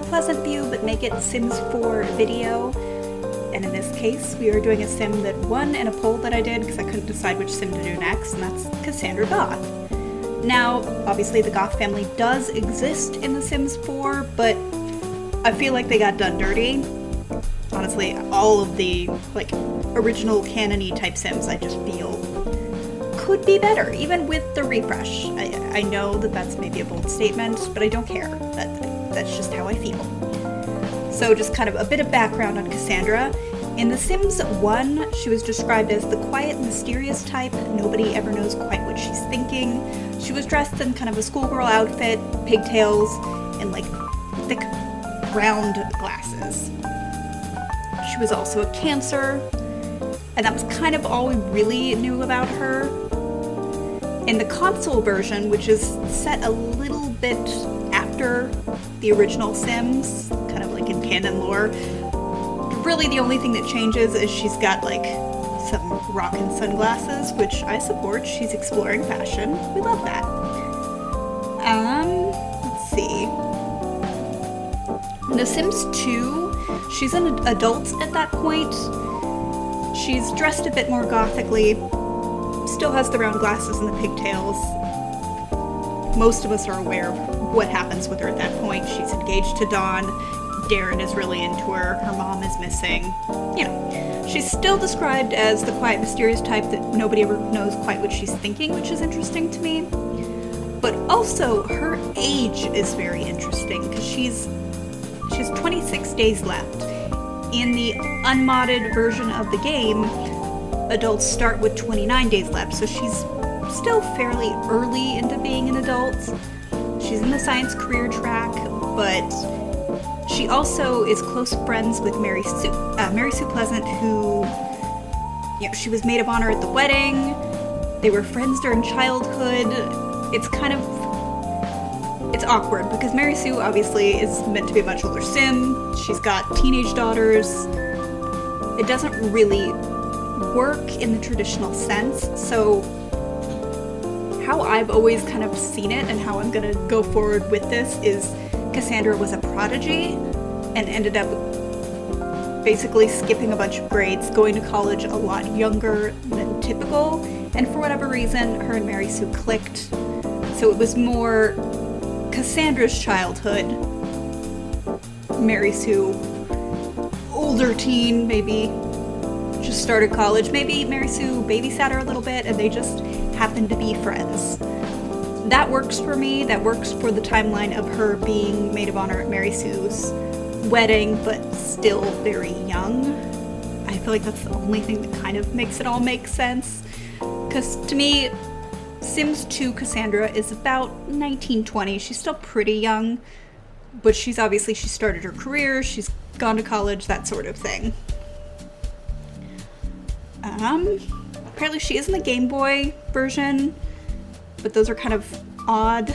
Pleasantview, but make it Sims 4 video. And in this case, we are doing a sim that won in a poll that I did because I couldn't decide which sim to do next, and that's Cassandra Goth. Now, obviously the Goth family does exist in The Sims 4, but I feel like they got done dirty. Honestly, all of the, original canon-y type Sims I just feel could be better, even with the refresh. I know that that's maybe a bold statement, but I don't care. That's just how I feel. So just kind of a bit of background on Cassandra. In The Sims 1, she was described as the quiet, mysterious type. Nobody ever knows quite what she's thinking. She was dressed in kind of a schoolgirl outfit, pigtails, and thick, round glasses. She was also a Cancer, and that was kind of all we really knew about her. In the console version, which is set a little bit after the original Sims, kind of in canon lore, really the only thing that changes is she's got some rockin' sunglasses, which I support. She's exploring fashion. We love that. Let's see. In The Sims 2, she's an adult at that point. She's dressed a bit more gothically, still has the round glasses and the pigtails. Most of us are aware of what happens with her at that point. She's engaged to Dawn. Darren is really into her. Her mom is missing. You know, she's still described as the quiet, mysterious type that nobody ever knows quite what she's thinking, which is interesting to me. But also, her age is very interesting because she's 26 days left. In the unmodded version of the game, adults start with 29 days left, so she's still fairly early into being an adult. She's in the science career track, but she also is close friends with Mary Sue Pleasant, who, she was maid of honor at the wedding. They were friends during childhood. It's awkward because Mary Sue obviously is meant to be a much older sim. She's got teenage daughters. It doesn't really work in the traditional sense, so how I've always kind of seen it and how I'm gonna go forward with this is Cassandra was a prodigy and ended up basically skipping a bunch of grades, going to college a lot younger than typical, and for whatever reason, her and Mary Sue clicked. So it was more Cassandra's childhood, Mary Sue, older teen, maybe just started college. Maybe Mary Sue babysat her a little bit and they just happened to be friends. That works for me. That works for the timeline of her being maid of honor at Mary Sue's wedding, but still very young. I feel like that's the only thing that kind of makes it all make sense. Because to me, Sims 2 Cassandra is about 1920. She's still pretty young, but she started her career, she's gone to college, that sort of thing. Apparently she is in the Game Boy version, but those are kind of odd.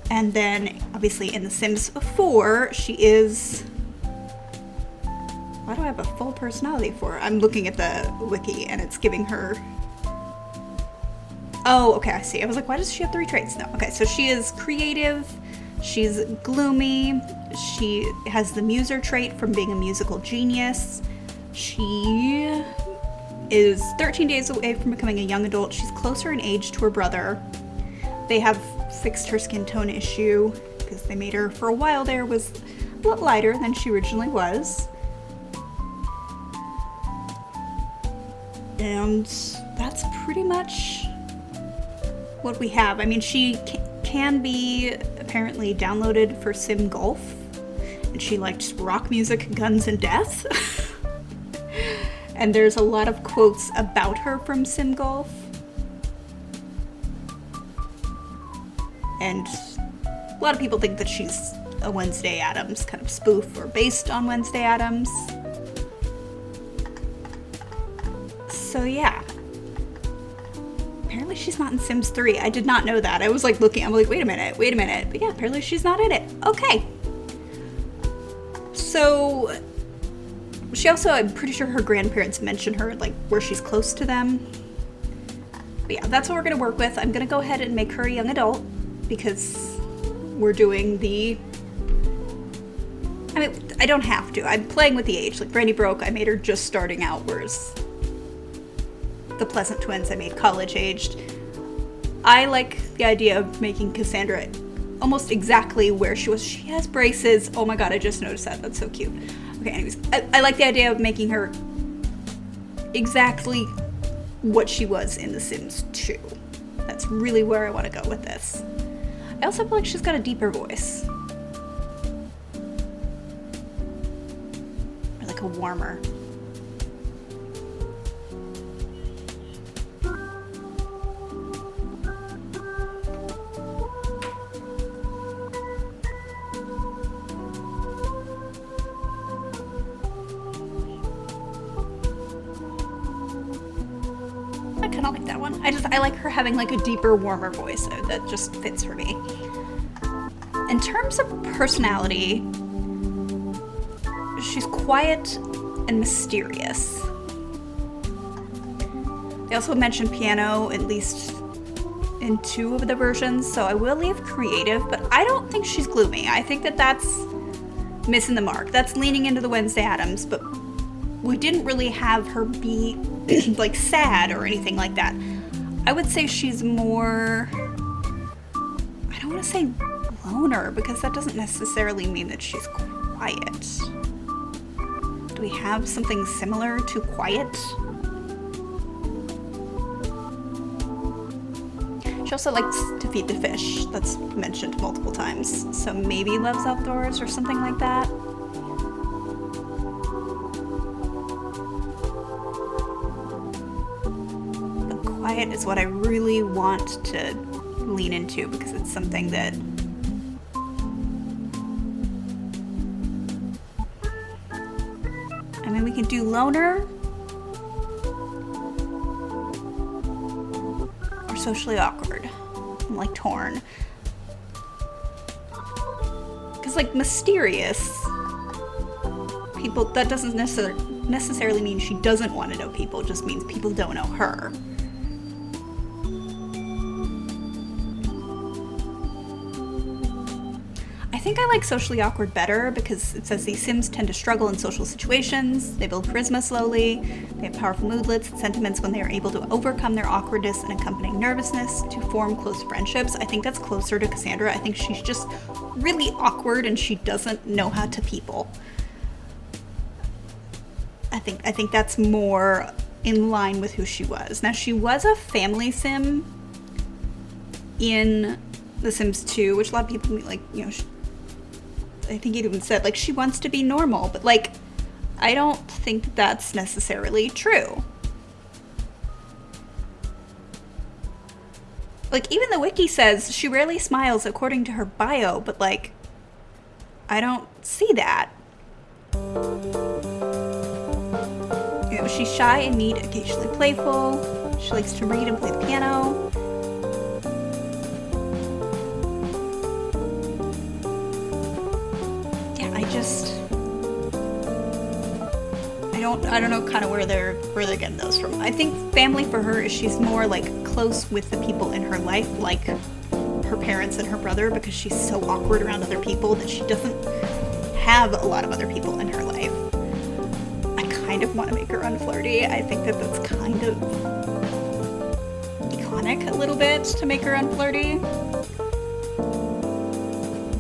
And then, obviously, in The Sims 4, she is... Why do I have a full personality for her? I'm looking at the wiki, and it's giving her... Oh, okay, I see. I was like, why does she have 3 traits? No. Okay, so she is creative, she's gloomy, she has the muser trait from being a musical genius, she is 13 days away from becoming a young adult, she's closer in age to her brother. They have fixed her skin tone issue, because they made her, for a while there, was a lot lighter than she originally was. And that's pretty much what we have. I mean, she can be apparently downloaded for Sim Golf, and she likes rock music, guns, and death. And there's a lot of quotes about her from Sim Golf. And a lot of people think that she's a Wednesday Addams kind of spoof or based on Wednesday Addams. So yeah. Apparently she's not in Sims 3. I did not know that. I was looking, I'm like, wait a minute. But yeah, apparently she's not in it. Okay. So she also, I'm pretty sure her grandparents mention her, where she's close to them. But yeah, that's what we're gonna work with. I'm gonna go ahead and make her a young adult because we're doing the I mean, I don't have to. I'm playing with the age. Like, Brandy Broke, I made her just starting out, whereas the Pleasant twins I made college-aged. I like the idea of making Cassandra almost exactly where she was. She has braces. Oh my god, I just noticed that. That's so cute. Okay, anyways. I like the idea of making her exactly what she was in The Sims 2. That's really where I want to go with this. I also feel like she's got a deeper voice. Or like a warmer. I kind of like that one. I like her having like a deeper, warmer voice, so that just fits for me. In terms of personality, she's quiet and mysterious. They also mentioned piano, at least in 2 of the versions, so I will leave creative, but I don't think she's gloomy. I think that that's missing the mark. That's leaning into the Wednesday Addams, but we didn't really have her be like sad or anything like that. I would say she's more, I don't want to say loner, because that doesn't necessarily mean that she's quiet. Do we have something similar to quiet? She also likes to feed the fish. That's mentioned multiple times. So maybe loves outdoors or something like that. Quiet is what I really want to lean into, because it's something that I mean, we can do loner or socially awkward. I'm like torn, because like mysterious people, that doesn't necessarily mean she doesn't want to know people, it just means people don't know her. I think I like socially awkward better, because it says these Sims tend to struggle in social situations, they build charisma slowly, they have powerful moodlets and sentiments when they are able to overcome their awkwardness and accompanying nervousness to form close friendships. I think that's closer to Cassandra. I think she's just really awkward and she doesn't know how to people. I think that's more in line with who she was. Now, she was a family Sim in The Sims 2, which a lot of people like, you know, I think it even said, like, she wants to be normal, but, like, I don't think that's necessarily true. Like, even the wiki says she rarely smiles according to her bio, but, like, I don't see that. You know, she's shy and neat, occasionally playful. She likes to read and play the piano. I don't know kind of where they're getting those from. I think family for her is she's more like close with the people in her life, like her parents and her brother, because she's so awkward around other people that she doesn't have a lot of other people in her life. I kind of want to make her unflirty. I think that that's kind of iconic a little bit to make her unflirty.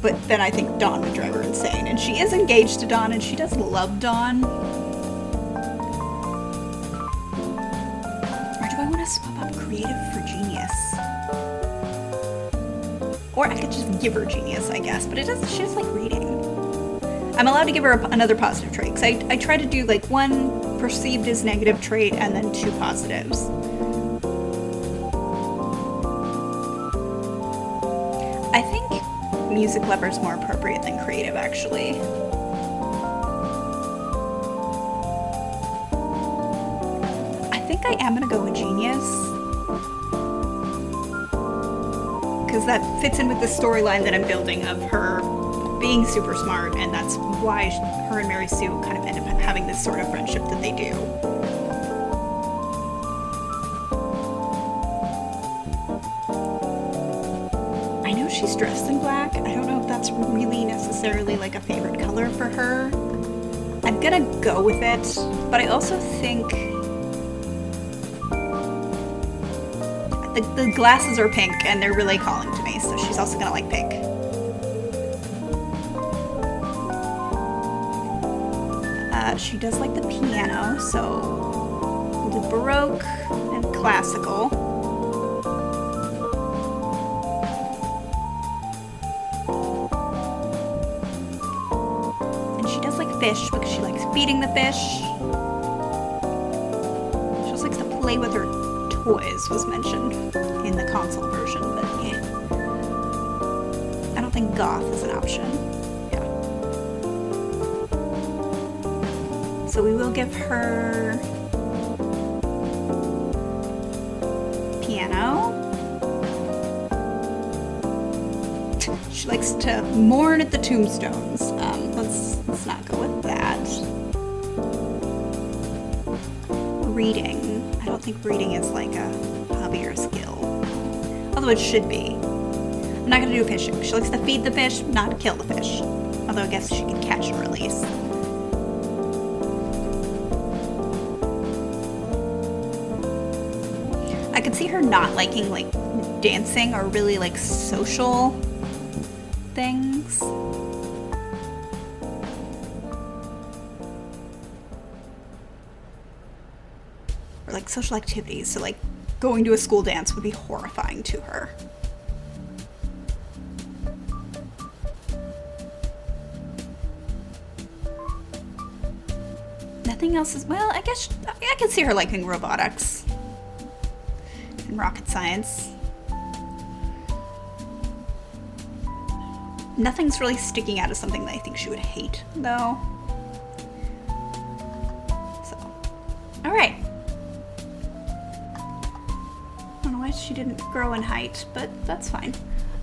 But then I think Dawn would drive her insane, and she is engaged to Dawn, and she does love Dawn. Swap up creative for genius. Or I could just give her genius, I guess, but she does like reading. I'm allowed to give her another positive trait, because I try to do like 1 perceived as negative trait and then 2 positives. I think music lover is more appropriate than creative, actually. I am gonna go with genius, because that fits in with the storyline that I'm building of her being super smart, and that's why her and Mary Sue kind of end up having this sort of friendship that they do. she's dressed in black. I don't know if that's really necessarily like a favorite color for her. I'm gonna go with it, but I also think the glasses are pink and they're really calling to me, so she's also gonna like pink. She does like the piano, so we'll do Baroque and classical. And she does like fish because she likes feeding the fish. She also likes to play with her toys, was mentioned in the console version, but yeah. I don't think Goth is an option. So we will give her piano. She likes to mourn at the tombstones. Let's not go with that. Reading. I don't think reading is like a hobby or a skill. Although it should be. I'm not gonna do fishing. She likes to feed the fish, not kill the fish. Although I guess she can catch and release. I could see her not liking like dancing or really like social things. Or like social activities, so like going to a school dance would be horrifying to her. Nothing else is, well, I guess I can see her liking robotics. And rocket science. Nothing's really sticking out as something that I think she would hate, though. So, alright. I don't know why she didn't grow in height, but that's fine.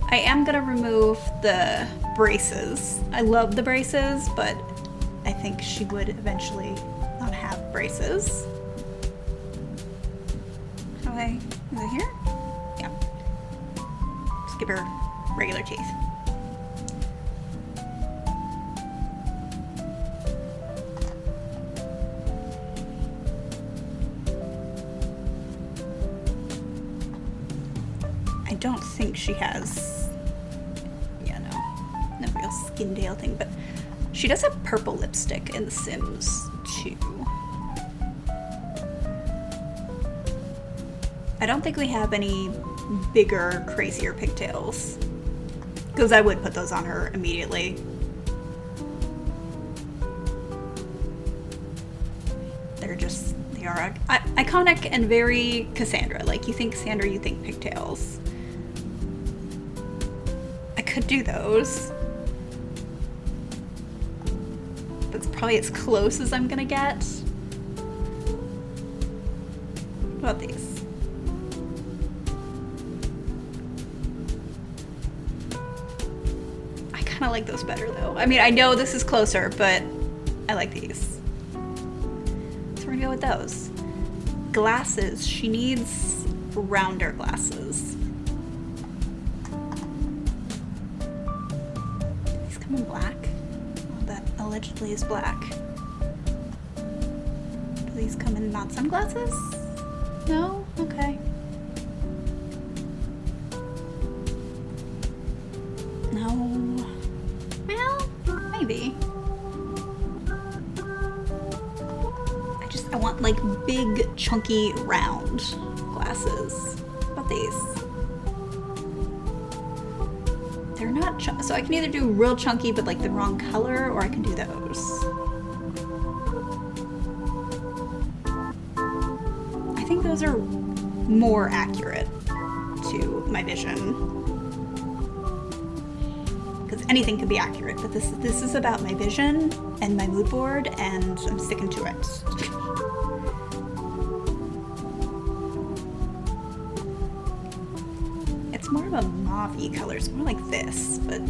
I am gonna remove the braces. I love the braces, but I think she would eventually not have braces. Okay. Is it here? Yeah. Just give her regular teeth. I don't think she has, yeah, no real Skindale thing, but she does have purple lipstick in The Sims 2. I don't think we have any bigger, crazier pigtails. Because I would put those on her immediately. They are iconic and very Cassandra. Like, you think Cassandra, you think pigtails. I could do those. That's probably as close as I'm gonna get. What about these? I kind of like those better though. I mean, I know this is closer, but I like these. So we're gonna go with those. Glasses. She needs rounder glasses. These come in black. Oh, that allegedly is black. Do these come in not sunglasses? No? Okay. No. Well, maybe. I want like big, chunky, round glasses. What about these? They're not so I can either do real chunky but like the wrong color, or I can do those. I think those are more accurate to my vision. Because anything can be accurate, but this is about my vision and my mood board, and I'm sticking to it. It's more of a mauve-y color. It's more like this, but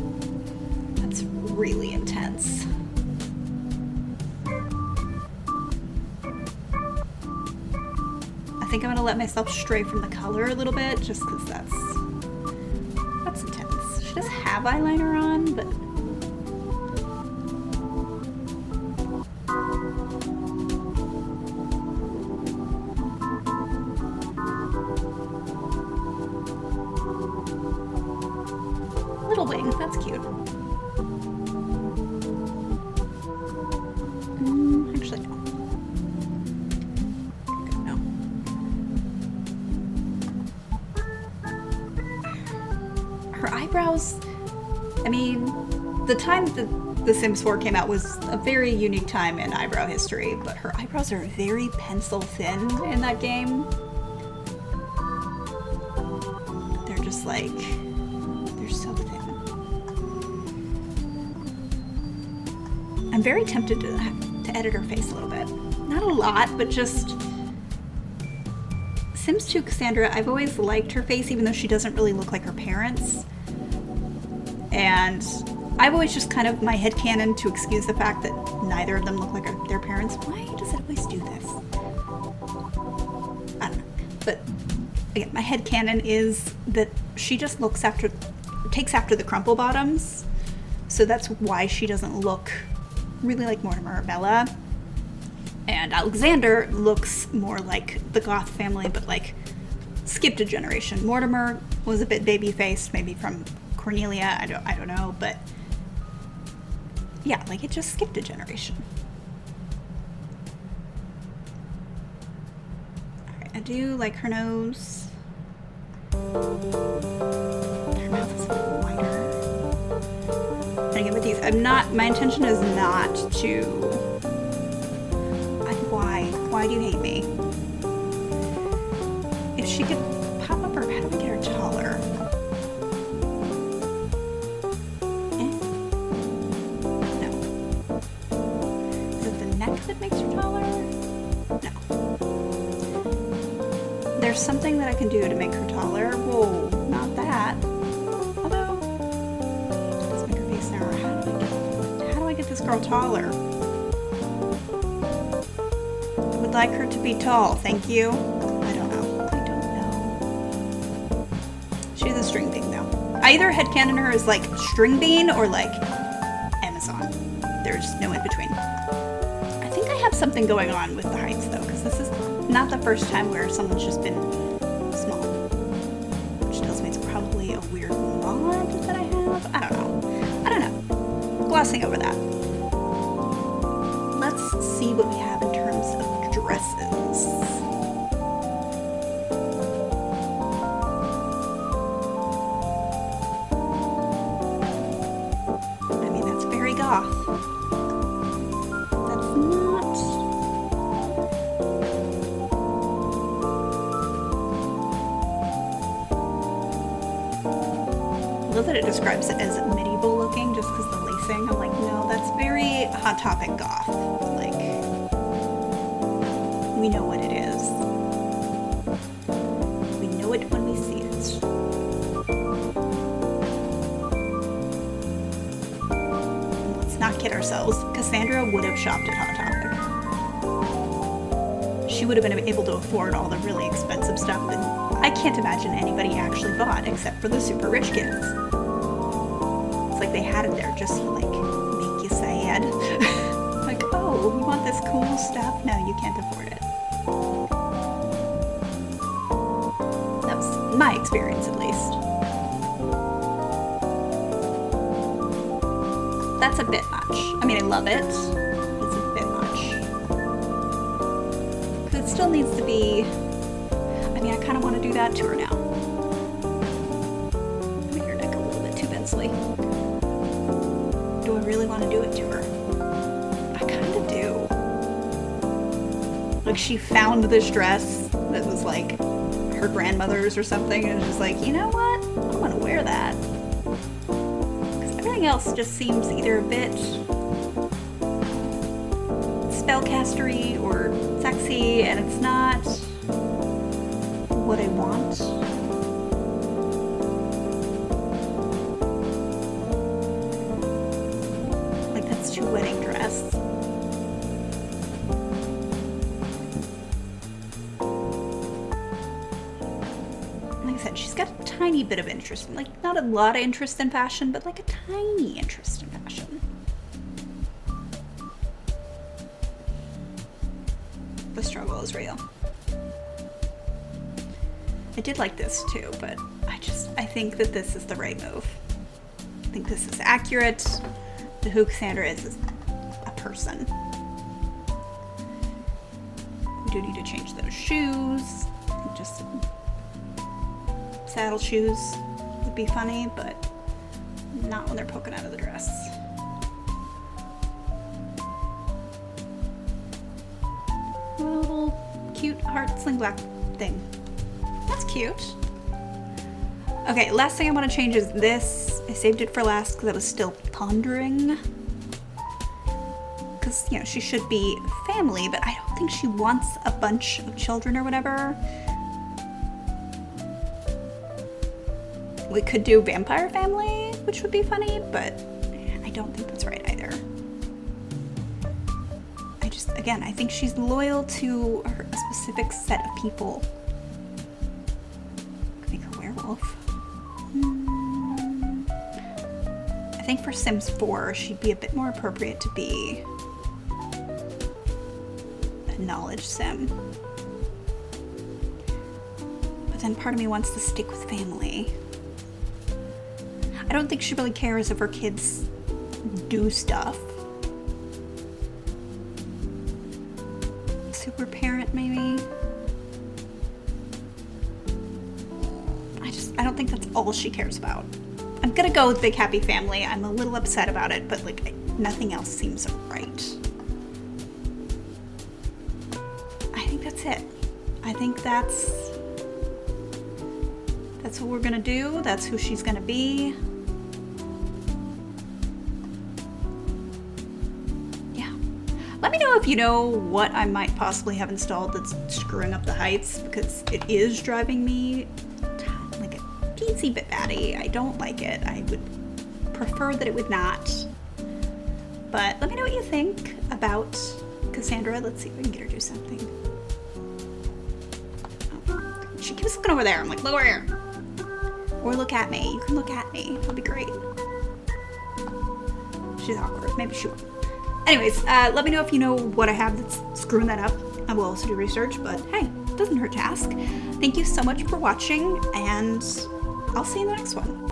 that's really intense. I think I'm gonna let myself stray from the color a little bit, just because that's intense. She does have eyeliner on, but little wing, that's cute. Actually, no. No. Her eyebrows, I mean, the time that The Sims 4 came out was a very unique time in eyebrow history, but her eyebrows are very pencil thin in that game. They're just like, they're so thin. I'm very tempted to edit her face a little bit. Not a lot, but just... Sims 2 Cassandra, I've always liked her face, even though she doesn't really look like her parents. And I've always just kind of, my headcanon to excuse the fact that neither of them look like their parents. Why does it always do this? I don't know. But again, my headcanon is that she just takes after the crumple bottoms. So that's why she doesn't look really like Mortimer or Bella. And Alexander looks more like the Goth family, but like skipped a generation. Mortimer was a bit baby-faced, maybe from Cornelia, I don't know, but yeah, like it just skipped a generation. Alright, I do like her nose. Her mouth is a little wider. And again with these, my intention is not to... Why do you hate me? If she could pop up her, how do we get her taller? No. Is it the neck that makes her taller? No. There's something that I can do to make her taller. Whoa, not that. Although, let's make her face narrower. How do I get this girl taller? Like her to be tall, thank you. I don't know. She's a string bean though. I either headcanon her as like string bean or like Amazon. There's no in between. I think I have something going on with the heights though, because this is not the first time where someone's just been small. Which tells me it's probably a weird mod that I have. I don't know. Glossing over that. Let's see what we have in terms of dresses. I mean, that's very goth. That's not... I love that it describes it as medieval looking just because the lacing. I'm like, no, that's very Hot Topic goth. Like, we know what it is. We know it when we see it. Let's not kid ourselves. Cassandra would have shopped at Hot Topic. She would have been able to afford all the really expensive stuff that I can't imagine anybody actually bought except for the super rich kids. It's like they had it there just to like make you sad. Like, oh, you want this cool stuff? No, you can't afford it. That was my experience, at least. That's a bit much. I mean, I love it. It's a bit much. Because it still needs to be... I mean, I kind of want to do that to her now. Make her neck a little bit too pencily. Do I really want to do it to her? I kind of do. Like, she found this dress that was like her grandmother's or something, and she's like, you know what? I'm gonna wear that. Because everything else just seems either a bit spellcastery or sexy, and it's not what I want. Like, that's too wedding dress. Like I said, she's got a tiny bit of interest, like not a lot of interest in fashion, but like a tiny interest in fashion. The struggle is real. I did like this too, but I think that this is the right move. I think this is accurate to who Cassandra is as a person. We do need to change those shoes. Just saddle shoes would be funny, but not when they're poking out of the dress. A little cute heart sling black thing. That's cute. Okay, last thing I want to change is this. I saved it for last because I was still pondering. Because, you know, she should be family, but I don't think she wants a bunch of children or whatever. We could do vampire family, which would be funny, but I don't think that's right either. Again, I think she's loyal to a specific set of people. Could make her werewolf. I think for Sims 4, she'd be a bit more appropriate to be a knowledge sim. But then part of me wants to stick with family. I don't think she really cares if her kids do stuff. Super parent, maybe? I don't think that's all she cares about. I'm gonna go with big happy family. I'm a little upset about it, but like nothing else seems right. I think that's it. I think that's what we're gonna do. That's who she's gonna be. Let me know if you know what I might possibly have installed that's screwing up the heights, because it is driving me like a teensy bit batty. I don't like it. I would prefer that it would not. But let me know what you think about Cassandra. Let's see if we can get her to do something. Oh, she keeps looking over there. I'm like, look over here. Or look at me. You can look at me. That'd be great. She's awkward. Maybe she won't. Anyways, let me know if you know what I have that's screwing that up. I will also do research, but hey, it doesn't hurt to ask. Thank you so much for watching, and I'll see you in the next one.